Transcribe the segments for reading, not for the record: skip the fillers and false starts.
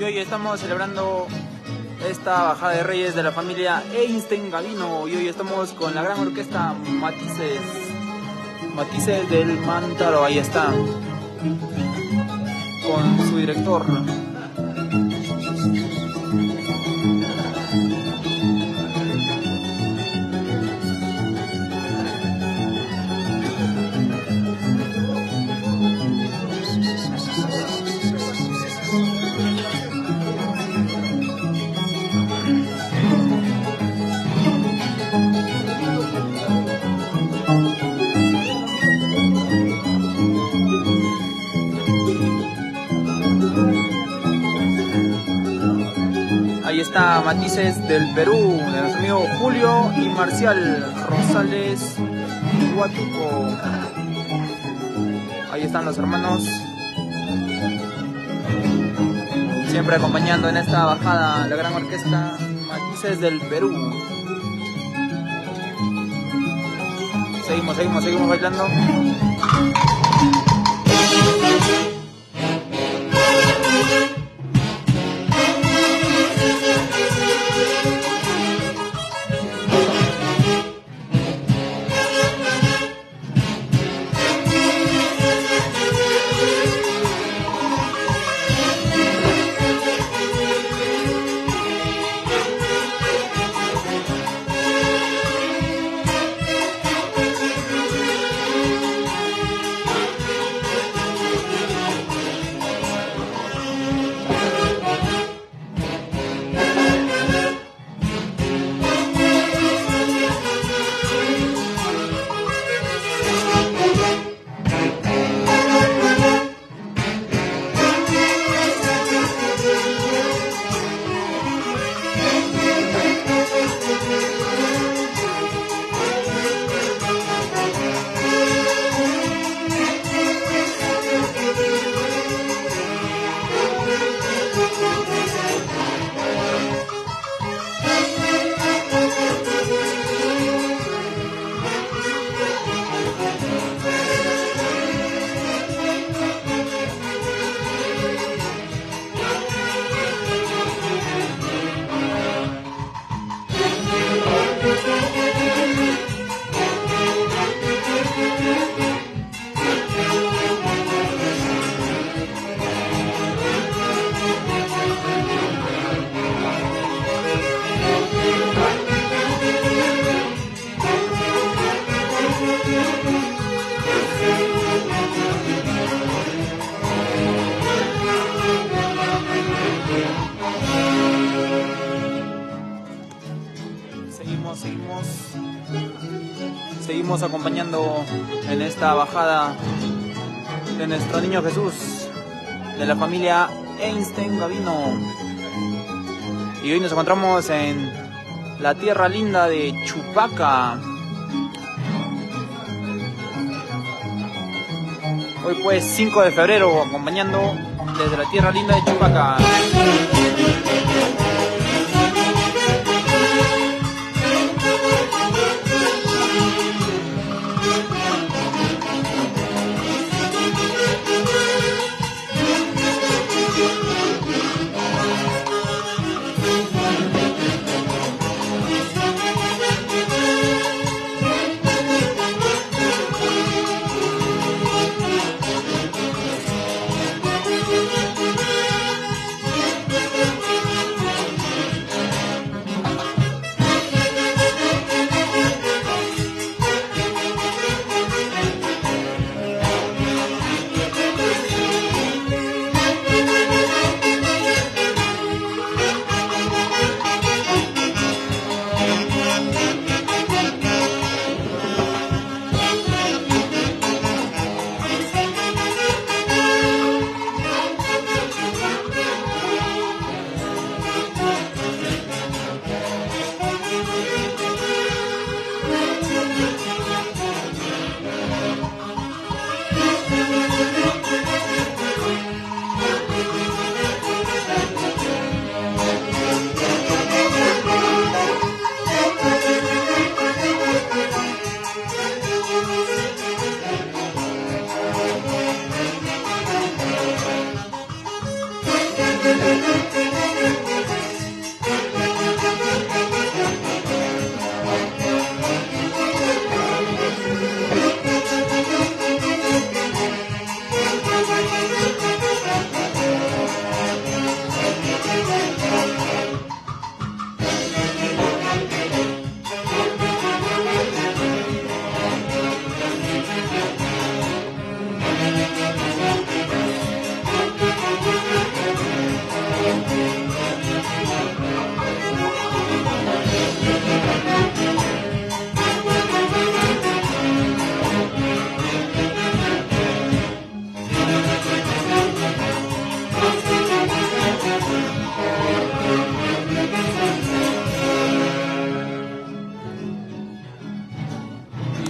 hoy estamos celebrando esta bajada de Reyes de la familia Einstein Gavino y hoy estamos con la gran orquesta Matices del Mántaro, ahí está, con su director. Ahí está Matices del Perú, de nuestro amigo Julio y Marcial Rosales Huatuco. Ahí están los hermanos, siempre acompañando en esta bajada la gran orquesta Matices del Perú. Seguimos bailando. Seguimos acompañando en esta bajada de nuestro niño Jesús, de la familia Einstein Gavino. Y hoy nos encontramos en la tierra linda de Chupaca. Hoy pues 5 de febrero, acompañando desde la tierra linda de Chupaca.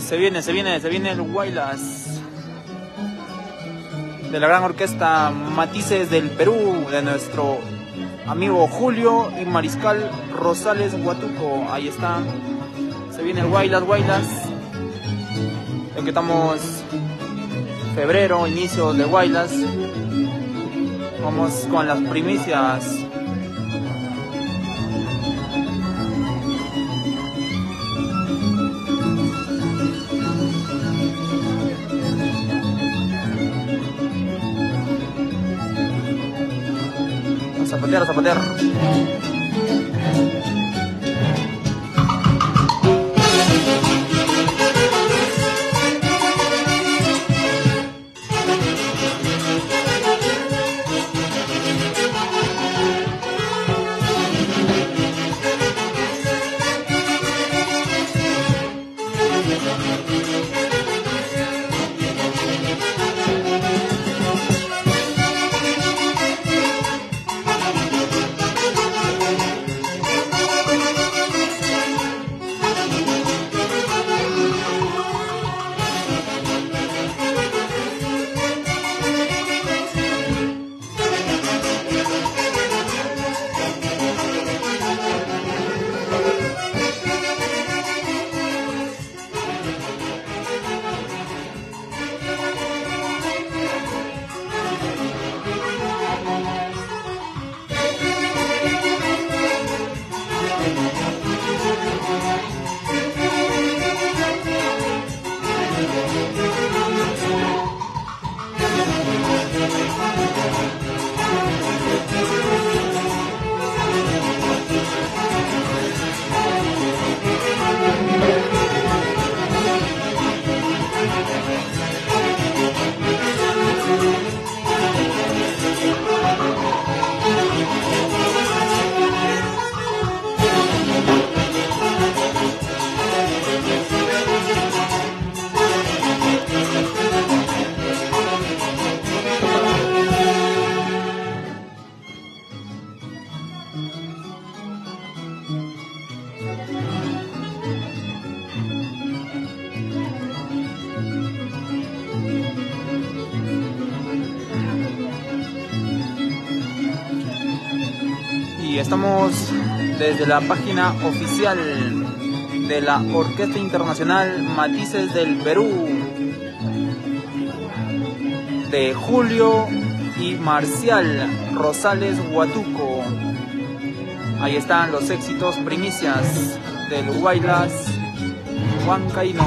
Se viene el Huaylas de la gran orquesta Matices del Perú, de nuestro amigo Julio y Mariscal Rosales Huatuco. Ahí está, se viene el Huaylas. Ya que estamos febrero, inicio de Huaylas, vamos con las primicias. A zapatear. Estamos desde la página oficial de la Orquesta Internacional Matices del Perú, de Julio y Marcial Rosales Huatuco. Ahí están los éxitos primicias del Huaylas Huancaíno.